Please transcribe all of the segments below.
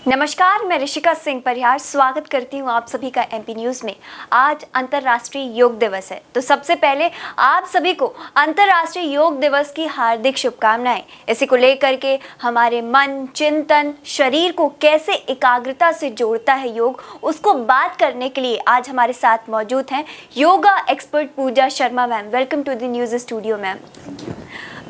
नमस्कार, मैं ऋषिका सिंह परिहार स्वागत करती हूँ आप सभी का एमपी न्यूज़ में। आज अंतर्राष्ट्रीय योग दिवस है, तो सबसे पहले आप सभी को अंतर्राष्ट्रीय योग दिवस की हार्दिक शुभकामनाएं। इसी को लेकर के हमारे मन, चिंतन, शरीर को कैसे एकाग्रता से जोड़ता है योग, उसको बात करने के लिए आज हमारे साथ मौजूद हैं yoga expert Pooja Sharma ma'am. Welcome to the news studio ma'am.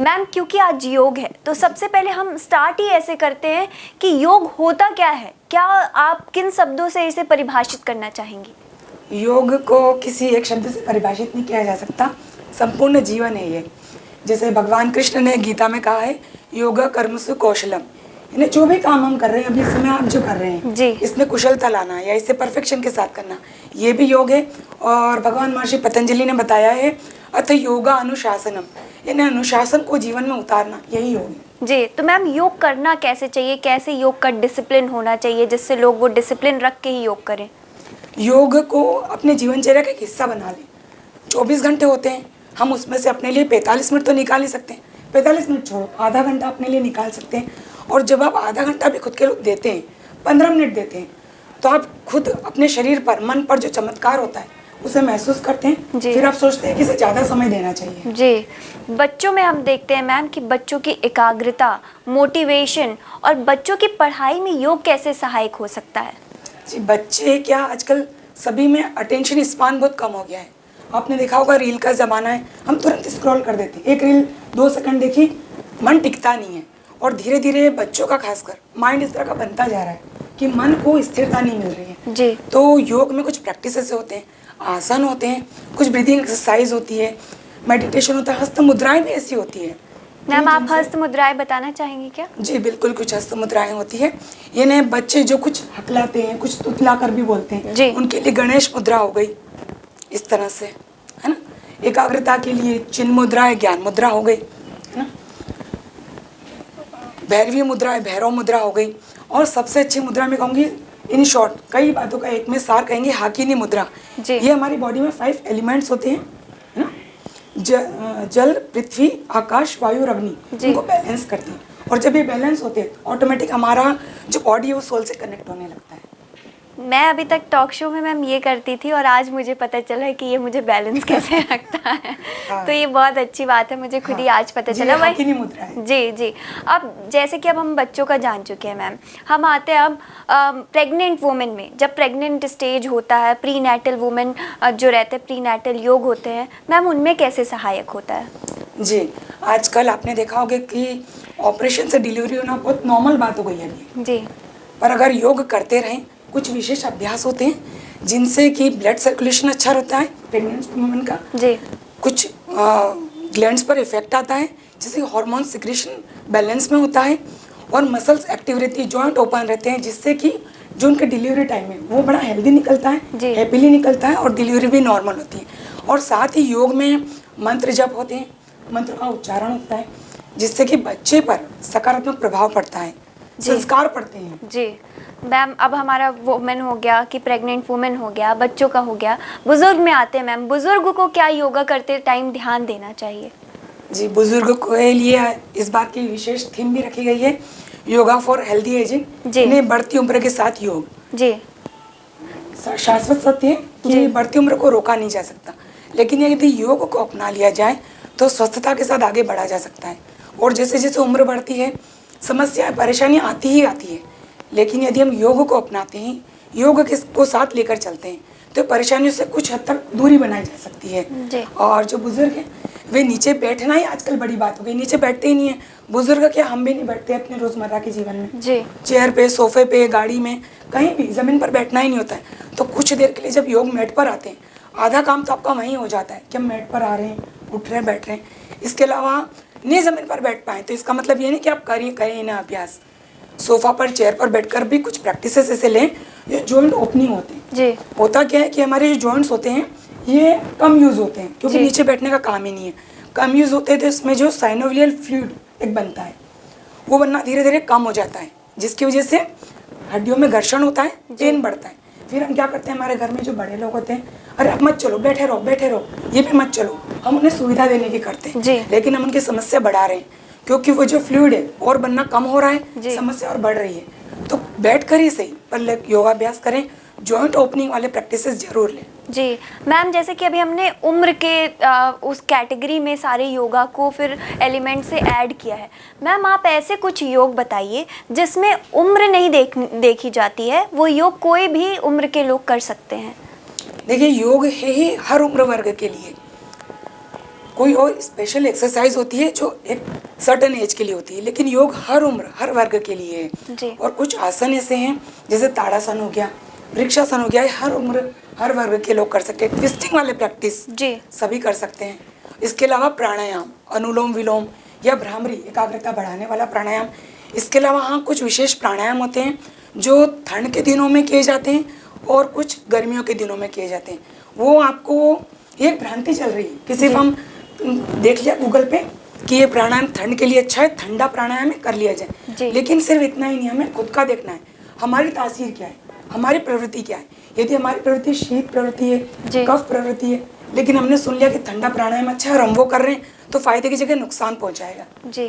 Ma'am, क्योंकि आज योग है तो सबसे पहले हम स्टार्ट ही ऐसे करते हैं कि योग होता क्या है, क्या आप किन शब्दों से इसे परिभाषित करना चाहेंगी? योग को किसी एक शब्द से परिभाषित नहीं किया जा सकता, संपूर्ण जीवन है ये। जैसे भगवान कृष्ण ने गीता में कहा है, योगा कर्मसु कौशलम, यानी जो भी काम हम कर रहे हैं अभी इस समय आप जो कर रहे हैं जी, इसमें कुशलता लाना या इसे परफेक्शन के साथ करना, ये भी योग है। और भगवान महर्षि पतंजलि ने बताया है, अथ योगा अनुशासनम, यानी अनुशासन को जीवन में उतारना, यही योग है। जी। तो मैम, योग करना कैसे चाहिए, कैसे योग का डिसिप्लिन होना चाहिए जिससे लोग वो डिसिप्लिन रख के ही योग करें? योग को अपने जीवनचर्या का एक हिस्सा बना लें। 24 घंटे होते हैं, हम उसमें से अपने लिए 45 मिनट तो निकाल ही सकते हैं। 45 मिनट छोड़ो, आधा घंटा अपने लिए निकाल सकते हैं। और जब आप आधा घंटा भी खुद के लिए देते हैं, 15 मिनट देते हैं, तो आप खुद अपने शरीर पर, मन पर जो चमत्कार होता है उसे महसूस करते हैं। फिर आप सोचते हैं कि इसे ज़्यादा समय देना चाहिए। जी। बच्चों में हम देखते हैं मैम कि बच्चों की एकाग्रता, मोटिवेशन और बच्चों की पढ़ाई में योग कैसे सहायक हो सकता है? जी, बच्चे क्या आजकल सभी में अटेंशन स्पान बहुत कम हो गया है। आपने देखा होगा, रील का ज़माना है, हम तुरंत स्क्रॉल कर देते हैं। एक रील 2 सेकंड देखी, मन टिकता नहीं है। और धीरे धीरे बच्चों का खासकर माइंड इस तरह का बनता जा रहा है कि मन को स्थिरता नहीं मिल रही है। जी। तो योग में कुछ प्रैक्टिस ऐसे होते हैं, आसन होते हैं, कुछ ब्रीदिंग एक्सरसाइज होती है, मेडिटेशन होता है, हस्त मुद्राएं भी ऐसी होती है। मैम, आप हस्त मुद्राएं बताना चाहेंगे क्या? जी बिल्कुल, कुछ हस्त मुद्राएं होती है। ये नए बच्चे जो कुछ हकलाते हैं, कुछ तुतला कर भी बोलते हैं जी, उनके लिए गणेश मुद्रा हो गई, इस तरह से, है ना। एकाग्रता के लिए चिन्ह मुद्रा है, ज्ञान मुद्रा हो गई, है ना। भैरवी मुद्रा है, भैरव मुद्रा हो गई। और सबसे अच्छी मुद्रा मैं कहूँगी, इन शॉर्ट कई बातों का एक में सार कहेंगे, हाकिनी मुद्रा। ये हमारी बॉडी में 5 एलिमेंट्स होते हैं, है ना। जल, पृथ्वी, आकाश, वायु और अग्नि, इनको बैलेंस करती हैं। और जब ये बैलेंस होते हैं ऑटोमेटिक हमारा जो बॉडी है वो सोल से कनेक्ट होने लगता है। मैं अभी तक टॉक शो में मैम ये करती थी और आज मुझे पता चला है कि ये मुझे बैलेंस कैसे रखता है। हाँ। तो ये बहुत अच्छी बात है, मुझे खुद ही आज पता चला। हाकिनी मुद्रा है। जी जी। अब जैसे कि अब हम बच्चों का जान चुके हैं मैम, हम आते हैं अब प्रेग्नेंट वुमेन में। जब प्रेग्नेंट स्टेज होता है, प्री नेटल वुमेन जो रहते हैं, प्री नेटल योग होते हैं मैम, उनमें कैसे सहायक होता है? जी, आजकल आपने देखा होगा कि ऑपरेशन से डिलीवरी होना बहुत नॉर्मल बात हो गई है अभी। जी। पर अगर योग करते रहें, कुछ विशेष अभ्यास होते हैं जिनसे कि ब्लड सर्कुलेशन अच्छा रहता है प्रेग्नेंट वुमेन का। जी। कुछ ग्लैंड्स पर इफेक्ट आता है, जिससे हार्मोन सिक्रेशन बैलेंस में होता है और मसल्स एक्टिव रहती है, जॉइंट ओपन रहते हैं, जिससे कि जो उनका डिलीवरी टाइम है वो बड़ा हेल्दी निकलता है, हैप्पीली निकलता है और डिलीवरी भी नॉर्मल होती है। और साथ ही योग में मंत्र जप होते हैं, मंत्र का उच्चारण होता है, जिससे कि बच्चे पर सकारात्मक प्रभाव पड़ता है, संस्कार पड़ते हैं। जी मैम, अब हमारा वुमेन हो गया कि प्रेग्नेंट वुमेन हो गया, बच्चों का हो गया, बुजुर्ग में आते हैं मैम। बुजुर्ग को क्या योगा करते टाइम ध्यान देना चाहिए? जी, बुजुर्ग के लिए इस बार की विशेष थीम भी रखी गई है, योगा फॉर हेल्दी एजिंग। इन्हें बढ़ती उम्र के साथ योग। जी। शाश्वत सत्य है, तुम्हें बढ़ती उम्र को रोका नहीं जा सकता, लेकिन यदि योग को अपना लिया जाए तो स्वस्थता के साथ आगे बढ़ा जा सकता है। और जैसे जैसे उम्र बढ़ती है, समस्याएं, परेशानियां आती ही आती है, लेकिन यदि हम योग को अपनाते हैं, योग को साथ लेकर चलते हैं, तो परेशानियों से कुछ हद तक दूरी बनाई जा सकती है। और जो बुजुर्ग हैं, वे नीचे बैठना ही आजकल बड़ी बात हो गई, नीचे बैठते ही नहीं है बुजुर्ग। क्या हम भी नहीं बैठते अपने रोजमर्रा के जीवन में? चेयर पे, सोफे पे, गाड़ी में, कहीं भी जमीन पर बैठना ही नहीं होता है। तो कुछ देर के लिए जब योग मैट पर आते हैं, आधा काम तो आपका वहीं हो जाता है कि हम मैट पर आ रहे हैं, उठ रहे हैं, बैठ रहे हैं। इसके अलावा नहीं जमीन पर बैठ पाए तो इसका मतलब ये नहीं कि आप करें ना अभ्यास। सोफा पर, चेयर पर बैठकर भी कुछ प्रैक्टिसेस ऐसे लें जो जॉइंट ओपनिंग होते हैं। जी। होता क्या है कि हमारे जो जॉइंट्स होते हैं ये कम यूज़ होते हैं, क्योंकि नीचे बैठने का काम ही नहीं है। कम यूज़ होते हैं तो इसमें जो साइनोवियल फ्लूइड एक बनता है, वो बनना धीरे धीरे कम हो जाता है, जिसकी वजह से हड्डियों में घर्षण होता है, पेन बढ़ता है। फिर हम क्या करते हैं, हमारे घर में जो बड़े लोग होते हैं, अरे आप मत चलो, बैठे रहो बैठे रहो, ये भी मत चलो, हम उन्हें सुविधा देने की करते हैं, लेकिन हम उनकी समस्या बढ़ा रहे हैं, क्योंकि वो जो फ्लूइड है और बनना कम हो रहा है, समस्या और बढ़ रही है। तो बैठ कर ही सही पर योगाभ्यास करें, जॉइंट ओपनिंग वाले प्रैक्टिसेस जरूर लें। जी मैम, जैसे कि अभी हमने उम्र के उस कैटेगरी में सारे योगा को फिर एलिमेंट से ऐड किया है, मैम आप ऐसे कुछ योग बताइए जिसमें उम्र नहीं देखी जाती है, वो योग कोई भी उम्र के लोग कर सकते हैं। देखिए, योग है ही हर उम्र वर्ग के लिए। कोई और स्पेशल एक्सरसाइज होती है जो एक सर्टेन एज के लिए होती है, लेकिन योग हर उम्र हर वर्ग के लिए है। और कुछ आसन ऐसे हैं जैसे ताड़ासन हो गया, वृक्षासन हो गया, हर उम्र हर वर्ग के लोग कर सकते हैं। ट्विस्टिंग वाले प्रैक्टिस सभी कर सकते हैं। इसके अलावा प्राणायाम, अनुलोम विलोम या भ्रामरी, एकाग्रता बढ़ाने वाला प्राणायाम। इसके अलावा हाँ, कुछ विशेष प्राणायाम होते हैं जो ठंड के दिनों में किए जाते हैं और कुछ गर्मियों के दिनों में किए जाते हैं। वो आपको एक भ्रांति चल रही है कि सिर्फ हम देख लिया गूगल पे कि ये प्राणायाम ठंड के लिए अच्छा है, ठंडा प्राणायाम है, कर लिया जाए, लेकिन सिर्फ इतना ही नहीं, हमें खुद का देखना है हमारी तासीर क्या है, हमारी प्रवृत्ति क्या है। यदि हमारी प्रवृत्ति शीत प्रवृत्ति है, कफ प्रवृत्ति है, लेकिन हमने सुन लिया कि ठंडा प्राणायाम अच्छा है और हम वो कर रहे हैं, तो फायदे की जगह नुकसान पहुंचाएगा।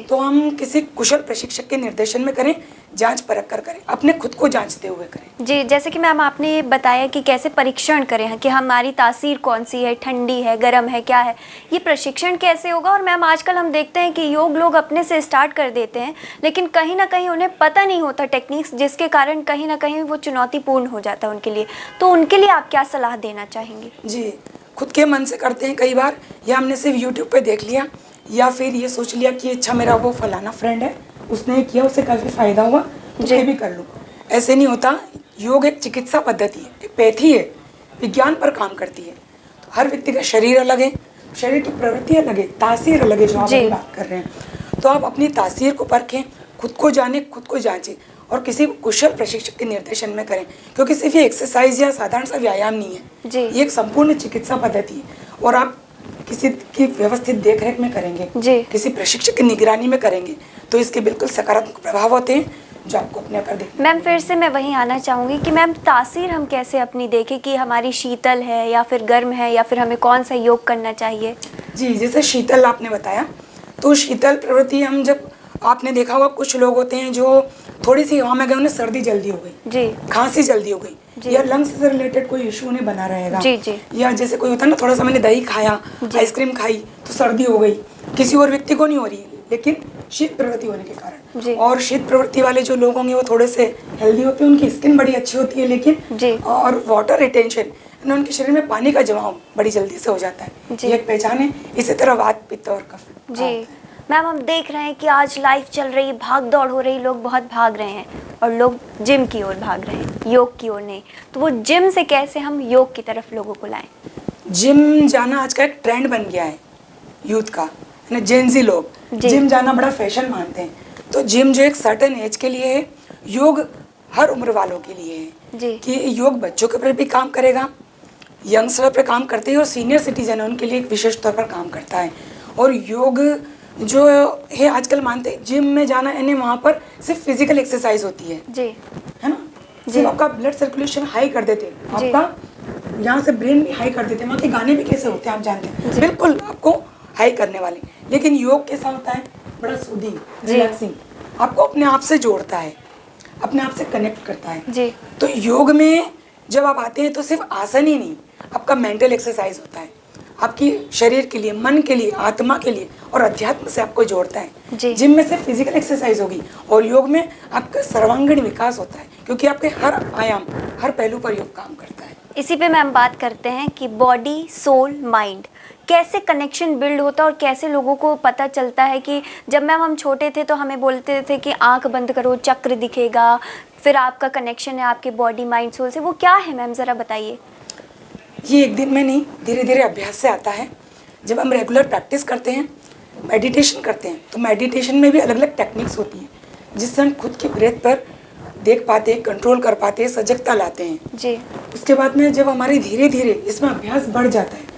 तो हम किसी कुशल प्रशिक्षक के निर्देशन में करें, जांच परख कर करें, अपने खुद को जांचते हुए करें। जी, जैसे कि मैम आपने ये बताया कि कैसे परीक्षण करें कि हमारी तासीर कौन सी है, ठंडी है, गर्म है, क्या है, ये प्रशिक्षण कैसे होगा। और मैम आजकल हम देखते हैं कि योग लोग अपने से स्टार्ट कर देते हैं, लेकिन कहीं ना कहीं उन्हें पता नहीं होता टेक्निक्स, जिसके कारण कहीं ना कहीं वो चुनौतीपूर्ण हो जाता है उनके लिए। तो उनके लिए आप क्या सलाह देना चाहेंगे? जी, खुद के मन से करते हैं कई बार, या हमने सिर्फ यूट्यूब पे देख लिया, या फिर ये सोच लिया कि अच्छा मेरा वो फलाना फ्रेंड है, उसने किया, उससे काफ़ी फायदा हुआ, मैं भी कर लूँ। ऐसे नहीं होता। योग एक चिकित्सा पद्धति है, एक पैथी है, विज्ञान पर काम करती है। तो हर व्यक्ति का शरीर अलग है, शरीर की प्रवृत्ति अलग है, तासीर अलग है, जो आप अभी बात कर रहे हैं। तो आप अपनी तासीर को परखें, खुद को जानें, खुद को जांचें और किसी कुशल प्रशिक्षक के निर्देशन में करें, क्योंकि सिर्फ ये एक्सरसाइज या साधारण सा व्यायाम नहीं है, ये एक संपूर्ण चिकित्सा पद्धति है। और आप किसी की व्यवस्थित देखरेख में करेंगे, किसी प्रशिक्षक की निगरानी में करेंगे, तो इसके बिल्कुल सकारात्मक प्रभाव होते हैं जो आपको अपने पर देखना। मैम फिर से मैं वहीं आना चाहूँगी कि मैम तासीर हम कैसे अपनी देखें कि हमारी शीतल है या फिर गर्म है, या फिर हमें कौन सा योग करना चाहिए? जी, जैसे शीतल आपने बताया, तो शीतल प्रवृत्ति हम जब आपने देखा होगा कुछ लोग होते हैं जो थोड़ी सी हवा में गए, उन्हें सर्दी जल्दी हो गई, खांसी जल्दी हो गई, या लंग्स से रिलेटेड कोई इशू उन्हें बना रहेगा, या जैसे कोई होता है ना, थोड़ा सा मैंने दही खाया, आइसक्रीम खाई तो सर्दी हो गई, किसी और व्यक्ति को नहीं हो रही है, लेकिन शीत प्रवृत्ति होने के कारण। और शीत प्रवृत्ति वाले जो लोग होंगे वो थोड़े से हेल्दी होते हैं, उनकी स्किन बड़ी अच्छी होती है, लेकिन और वाटर रिटेंशन, उनके शरीर में पानी का जमाव बड़ी जल्दी से हो जाता है। ये एक पहचान है। इसी तरह वात, पित्त और कफ। जी मैम, हम देख रहे हैं कि आज लाइफ चल रही, भाग दौड़ हो रही, लोग बहुत भाग रहे हैं और लोग जिम की ओर भाग रहे हैं, योग की ओर नहीं। तो वो जिम से कैसे हम योग की तरफ लोगों को लाएं? जिम जाना आज का एक ट्रेंड बन गया है यूथ का, है ना। जेंजी लोग जिम जाना बड़ा फैशन मानते हैं। तो जिम जो एक सर्टेन एज के लिए है, योग हर उम्र वालों के लिए है कि योग बच्चों के ऊपर भी काम करेगा, यंगस्टर पर काम करते हैं, और सीनियर सिटीजन है उनके लिए एक विशेष तौर पर काम करता है। और योग जो है आजकल मानते हैं जिम में जाना यानी वहाँ पर सिर्फ फिजिकल एक्सरसाइज होती है, है ना। सिर्फ आपका ब्लड सर्कुलेशन हाई कर देते हैं, आपका यहाँ से ब्रेन भी हाई कर देते हैं। वहाँ के गाने भी कैसे होते हैं आप जानते हैं, बिल्कुल आपको हाई करने वाले। लेकिन योग कैसा होता है, बड़ा सूदिंग, रिलैक्सिंग, आपको अपने आप से जोड़ता है, अपने आप से कनेक्ट करता है। तो योग में जब आप आते हैं तो सिर्फ आसन ही नहीं, आपका मेंटल एक्सरसाइज होता है, आपकी शरीर के लिए, मन के लिए, आत्मा के लिए और अध्यात्म से आपको जोड़ता है। जिम में सिर्फ फिजिकल एक्सरसाइज होगी और योग में आपका सर्वांगीण विकास होता है, क्योंकि आपके हर आयाम, हर पहलू पर योग काम करता है। इसी पे मैम बात करते हैं कि बॉडी, सोल, माइंड कैसे कनेक्शन बिल्ड होता है और कैसे लोगों को पता चलता है कि जब मैम हम छोटे थे तो हमें बोलते थे कि आंख बंद करो, चक्र दिखेगा, फिर आपका कनेक्शन है आपके बॉडी, माइंड, सोल से। वो क्या है मैम, ज़रा बताइए। ये एक दिन में नहीं, धीरे धीरे अभ्यास से आता है। जब हम रेगुलर प्रैक्टिस करते हैं, मेडिटेशन करते हैं, तो मेडिटेशन में भी अलग अलग टेक्निक्स होती हैं जिससे हम खुद की ब्रेथ पर देख पाते हैं, कंट्रोल कर पाते हैं, सजगता लाते हैं। उसके बाद में जब हमारी धीरे धीरे इसमें अभ्यास बढ़ जाता है,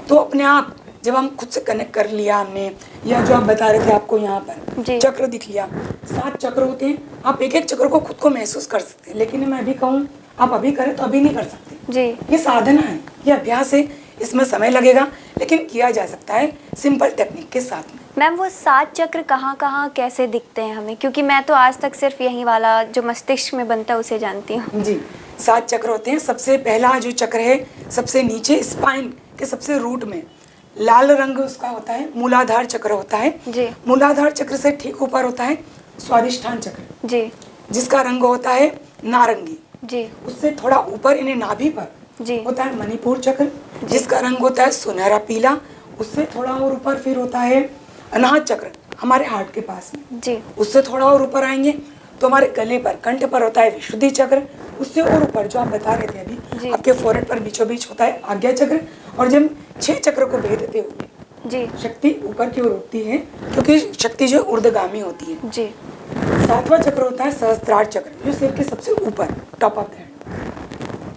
तो अपने आप जब हम खुद से कनेक्ट कर लिया हमने, या जो आप बता रहे थे आपको यहाँ पर चक्र दिख लिया, 7 चक्र होते हैं, आप एक एक चक्र को खुद को महसूस कर सकते हैं। लेकिन मैं अभी कहूँ आप अभी करें तो अभी नहीं कर सकते। ये साधना है, ये अभ्यास है, इसमें समय लगेगा, लेकिन किया जा सकता है सिंपल टेक्निक के साथ में। मैम वो 7 चक्र कहाँ कहाँ कैसे दिखते हैं हमें, क्योंकि मैं तो आज तक सिर्फ यही वाला जो मस्तिष्क में बनता है उसे जानती हूँ। जी, 7 चक्र होते हैं। सबसे पहला जो चक्र है सबसे नीचे स्पाइन के सबसे रूट में लाल रंग उसका होता है, मूलाधार चक्र होता है जी। मूलाधार चक्र से ठीक ऊपर होता है स्वादिष्ठान चक्र जी। जिसका रंग होता है नारंगी। जी। उससे थोड़ा ऊपर इन्हें नाभि पर जी। होता है मणिपुर चक्र जिसका रंग होता है सुनहरा पीला। उससे थोड़ा और ऊपर फिर होता है अनाहत चक्र हमारे हार्ट के पास में। जी। उससे थोड़ा और ऊपर आएंगे तो हमारे गले पर कंठ पर होता है विशुद्धि चक्र। उससे और ऊपर जो आप बता रहे थे अभी आपके फोrehead पर बीचों बीच होता है आज्ञा चक्र। और जब 6 चक्र को भेदते हुए जी शक्ति ऊपर की ओर उठती है क्योंकि शक्ति जो ऊर्ध्वगामी होती है। जी। 7वां चक्र होता है सहस्त्रार चक्र जो सिर के सबसे ऊपर टॉप ऑफ द हेड।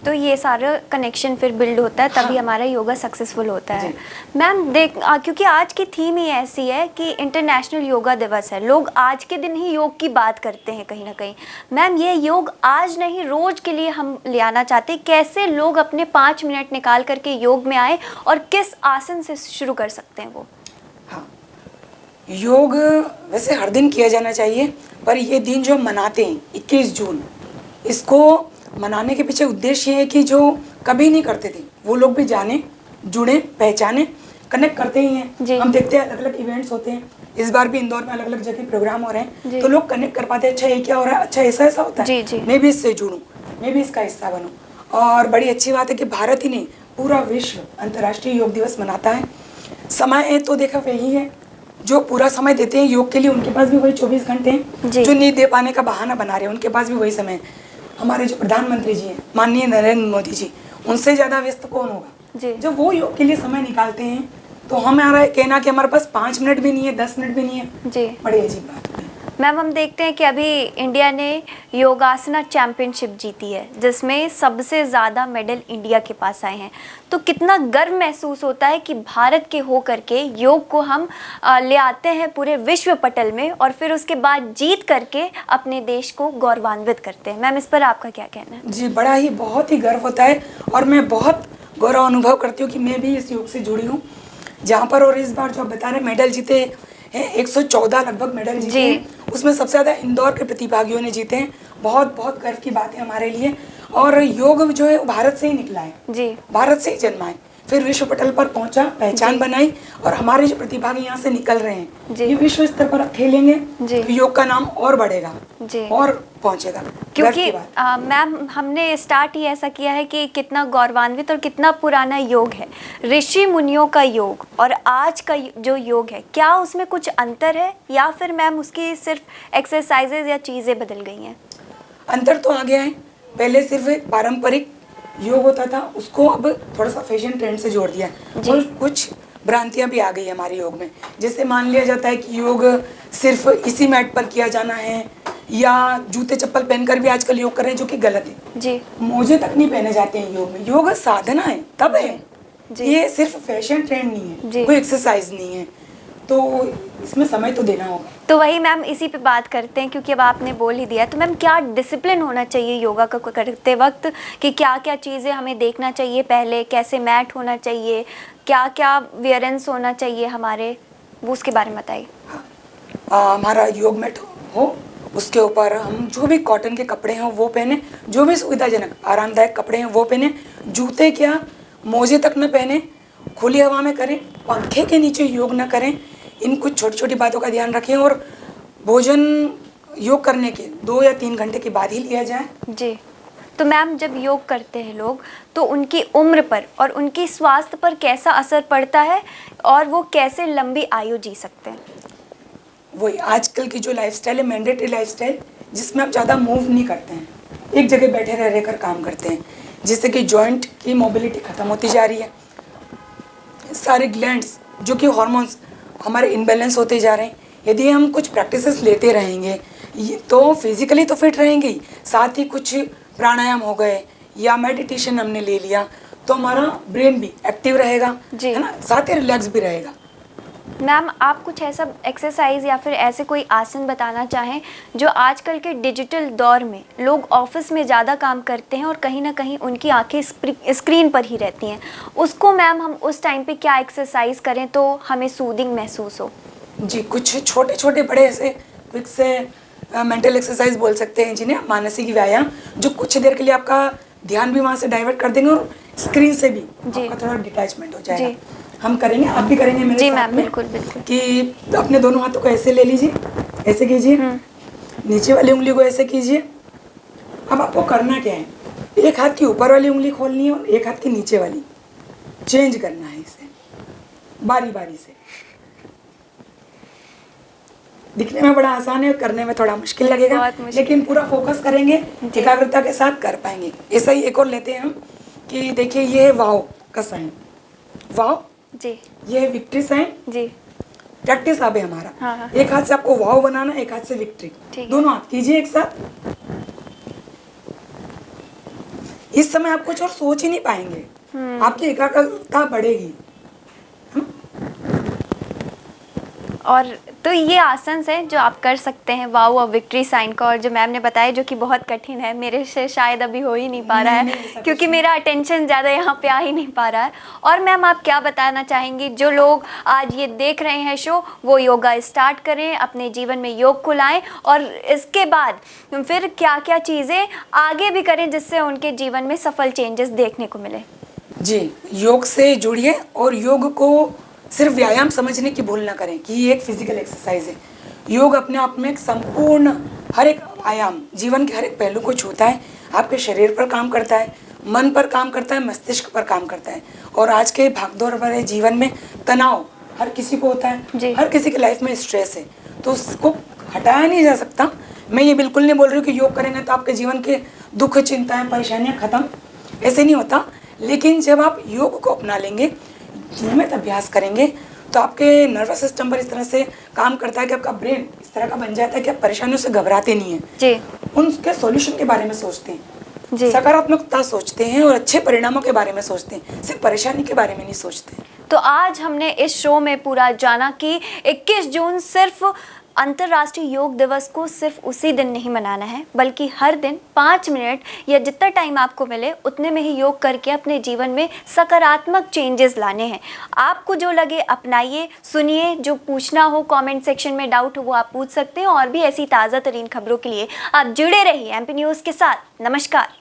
तो ये सारा कनेक्शन फिर बिल्ड होता है तभी हमारा योगा सक्सेसफुल होता है। मैम क्योंकि आज की थीम ही ऐसी है कि इंटरनेशनल योगा दिवस है, लोग आज के दिन ही योग की बात करते हैं कहीं ना कहीं। मैम ये योग आज नहीं रोज के लिए हम ले आना चाहते हैं, कैसे लोग अपने 5 मिनट निकाल करके योग में आए और किस आसन से शुरू कर सकते हैं वो? हाँ, योग वैसे हर दिन किया जाना चाहिए पर ये दिन जो मनाते हैं 21 जून इसको मनाने के पीछे उद्देश्य ये है कि जो कभी नहीं करते थे वो लोग भी जाने, जुड़े, पहचाने, कनेक्ट करते ही हैं। हम देखते हैं अलग अलग इवेंट्स होते हैं, इस बार भी इंदौर में अलग अलग जगह प्रोग्राम हो रहे हैं तो लोग कनेक्ट कर पाते हैं। अच्छा ये क्या हो रहा है, अच्छा ऐसा ऐसा होता है, मैं भी इससे जुड़ूं, मैं भी इसका हिस्सा बनूं। और बड़ी अच्छी बात है कि भारत ही नहीं पूरा विश्व अंतर्राष्ट्रीय योग दिवस मनाता है। समय तो देखा वही है जो पूरा समय देते हैं योग के लिए, उनके पास भी वही 24 घंटे हैं। जो नहीं दे पाने का बहाना बना रहे हैं उनके पास भी वही समय है। हमारे जो प्रधानमंत्री जी हैं माननीय नरेंद्र मोदी जी, उनसे ज़्यादा व्यस्त कौन होगा। जब वो योग के लिए समय निकालते हैं तो हमारा कहना कि हमारे पास 5 मिनट भी नहीं है, 10 मिनट भी नहीं है जी, बड़ी अजीब बात है। मैम हम देखते हैं कि अभी इंडिया ने योगासना चैंपियनशिप जीती है जिसमें सबसे ज़्यादा मेडल इंडिया के पास आए हैं, तो कितना गर्व महसूस होता है कि भारत के हो करके योग को हम ले आते हैं पूरे विश्व पटल में और फिर उसके बाद जीत करके अपने देश को गौरवान्वित करते हैं। मैम इस पर आपका क्या कहना है? जी बड़ा ही बहुत ही गर्व होता है और मैं बहुत गौरव अनुभव करती हूँ कि मैं भी इस योग से जुड़ी हूँ जहाँ पर। और इस बार जो आप बता रहे मेडल जीते हैं 114 लगभग मेडल जीते हैं, उसमें सबसे ज़्यादा इंदौर के प्रतिभागियों ने जीते हैं। बहुत बहुत गर्व की बात है हमारे लिए। और योग जो है भारत से ही निकला है जी, भारत से ही जन्मा है, फिर विश्व पटल पर पहुंचा, पहचान बनाई और हमारे जो प्रतिभागी यहाँ से निकल रहे हैं ये विश्व स्तर पर खेलेंगे तो योग का नाम और बढ़ेगा और पहुंचेगा। क्योंकि मैम हमने स्टार्ट ही ऐसा किया है कि कितना गौरवान्वित और कितना पुराना योग है, ऋषि मुनियों का योग और आज का जो योग है, क्या उसमें कुछ अंतर है या फिर मैम उसकी सिर्फ एक्सरसाइजेज या चीज़ें बदल गई हैं? अंतर तो आ गया है, पहले सिर्फ एक पारंपरिक योग होता था उसको अब थोड़ा सा फैशन ट्रेंड से जोड़ दिया और कुछ भ्रांतियां भी आ गई हमारे योग में। जैसे मान लिया जाता है कि योग सिर्फ इसी मैट पर किया जाना है या जूते चप्पल पहनकर भी आजकल योग कर रहे हैं जो कि गलत है जी। मोजे तक नहीं पहने जाते हैं योग में, योग साधना है तब है जी। ये सिर्फ फैशन ट्रेंड नहीं है, कोई एक्सरसाइज नहीं है, तो इसमें समय तो देना होगा। तो वही मैम इसी पे बात करते हैं क्योंकि अब आपने बोल ही दिया, तो मैम क्या डिसिप्लिन होना चाहिए योगा का करते वक्त कि क्या क्या चीज़ें हमें देखना चाहिए, पहले कैसे मैट होना चाहिए, क्या क्या वियरेंस होना चाहिए हमारे, वो उसके बारे में बताइए। हमारा योग मैट हो उसके ऊपर हम जो भी कॉटन के कपड़े हैं वो पहने, जो भी सुविधाजनक आरामदायक कपड़े हैं वो पहने, जूते क्या मोजे तक न पहने, खुली हवा में करें, पंखे के नीचे योग न करें। इन कुछ छोटी छोटी बातों का ध्यान रखें और भोजन योग करने के 2 या 3 घंटे के बाद ही लिया जाए जी। तो मैम जब योग करते हैं लोग तो उनकी उम्र पर और उनकी स्वास्थ्य पर कैसा असर पड़ता है और वो कैसे लंबी आयु जी सकते हैं? वही आजकल की जो लाइफस्टाइल है मैंडेटरी लाइफस्टाइल जिसमें आप ज़्यादा मूव नहीं करते हैं, एक जगह बैठे रह रहकर काम करते हैं जिससे कि जॉइंट की मोबिलिटी ख़त्म होती जा रही है। सारे ग्लैंड्स जो कि हार्मोन्स हमारे इनबैलेंस होते जा रहे हैं। यदि हम कुछ प्रैक्टिसेस लेते रहेंगे तो फिजिकली तो फिट रहेंगे ही, साथ ही कुछ प्राणायाम हो गए या मेडिटेशन हमने ले लिया तो हमारा ब्रेन भी एक्टिव रहेगा है ना, साथ ही रिलैक्स भी रहेगा। मैम आप कुछ ऐसा एक्सरसाइज या फिर ऐसे कोई आसन बताना चाहें जो आजकल के डिजिटल दौर में लोग ऑफिस में ज़्यादा काम करते हैं और कहीं ना कहीं उनकी आंखें स्क्रीन पर ही रहती हैं, उसको मैम हम उस टाइम पे क्या एक्सरसाइज करें तो हमें सूदिंग महसूस हो? जी, कुछ छोटे छोटे बड़े ऐसे क्विक से मेंटल एक्सरसाइज बोल सकते हैं जिन्हें, मानसिक व्यायाम, जो कुछ देर के लिए आपका ध्यान भी वहाँ से डाइवर्ट कर देंगे और स्क्रीन से भी आपका थोड़ा डिटैचमेंट हो जाएगा। हम करेंगे, आप भी करेंगे मेरे जी साथ मैम, में। बिल्कुल बिल्कुल। कि अपने दोनों हाथों को ऐसे ले लीजिए, ऐसे कीजिए, नीचे वाली उंगली को ऐसे कीजिए। अब आपको करना क्या है, एक हाथ की ऊपर वाली उंगली खोलनी है और एक हाथ की नीचे वाली, चेंज करना है इसे बारी बारी से। दिखने में बड़ा आसान है, करने में थोड़ा मुश्किल लगेगा, लेकिन पूरा फोकस करेंगे, एकाग्रता के साथ कर पाएंगे। ऐसा ही एक और लेते हैं हम कि देखिए ये है वाव का साइन, वाव जी, ये है विक्ट्री साइन जी। प्रैक्टिस अब है हमारा। हाँ। एक हाथ से आपको वाव बनाना, एक हाथ से विक्ट्री, दोनों हाथ कीजिए एक साथ। इस समय आप कुछ और सोच ही नहीं पाएंगे, आपकी एकाग्रता बढ़ेगी। और तो ये आसन है जो आप कर सकते हैं, वाव और विक्ट्री साइन का, और जो मैम ने बताया जो कि बहुत कठिन है, मेरे से शायद अभी हो ही नहीं पा रहा है क्योंकि मेरा अटेंशन ज़्यादा यहाँ पे आ ही नहीं पा रहा है। और मैम आप क्या बताना चाहेंगी, जो लोग आज ये देख रहे हैं शो, वो योगा स्टार्ट करें, अपने जीवन में योग को लाएं, और इसके बाद फिर क्या क्या चीज़ें आगे भी करें जिससे उनके जीवन में सफल चेंजेस देखने को मिले? जी, योग से जुड़िए और योग को सिर्फ व्यायाम समझने की भूल ना करें कि ये एक फिजिकल एक्सरसाइज है। योग अपने आप में एक संपूर्ण हर एक आयाम, जीवन के हर एक पहलू को छूता है। आपके शरीर पर काम करता है, मन पर काम करता है, मस्तिष्क पर काम करता है। और आज के भागदौड़ भरे जीवन में तनाव हर किसी को होता है, हर किसी की लाइफ में स्ट्रेस है, तो उसको हटाया नहीं जा सकता। मैं ये बिल्कुल नहीं बोल रही हूँ कि योग करेंगे तो आपके जीवन के दुख, चिंताएं, परेशानियाँ खत्म, ऐसे नहीं होता। लेकिन जब आप योग को अपना लेंगे, नियमित अभ्यास करेंगे, तो आपके नर्वस सिस्टम पर इस तरह से काम करता है कि आपका ब्रेन इस तरह का बन जाता है कि आप परेशानियों से घबराते नहीं हैं जी, उनके सॉल्यूशन के बारे में सोचते हैं जी, सकारात्मकता सोचते हैं और अच्छे परिणामों के बारे में सोचते हैं, सिर्फ परेशानी के बारे में नहीं सोचते। तो आज हमने इस शो में पूरा जाना कि 21 जून सिर्फ अंतर्राष्ट्रीय योग दिवस को सिर्फ उसी दिन नहीं मनाना है, बल्कि हर दिन 5 मिनट या जितना टाइम आपको मिले उतने में ही योग करके अपने जीवन में सकारात्मक चेंजेस लाने हैं। आपको जो लगे अपनाइए, सुनिए, जो पूछना हो कमेंट सेक्शन में डाउट हो वो आप पूछ सकते हैं, और भी ऐसी ताज़ा तरीन खबरों के लिए आप जुड़े रहिए एमपी न्यूज़ के साथ। नमस्कार।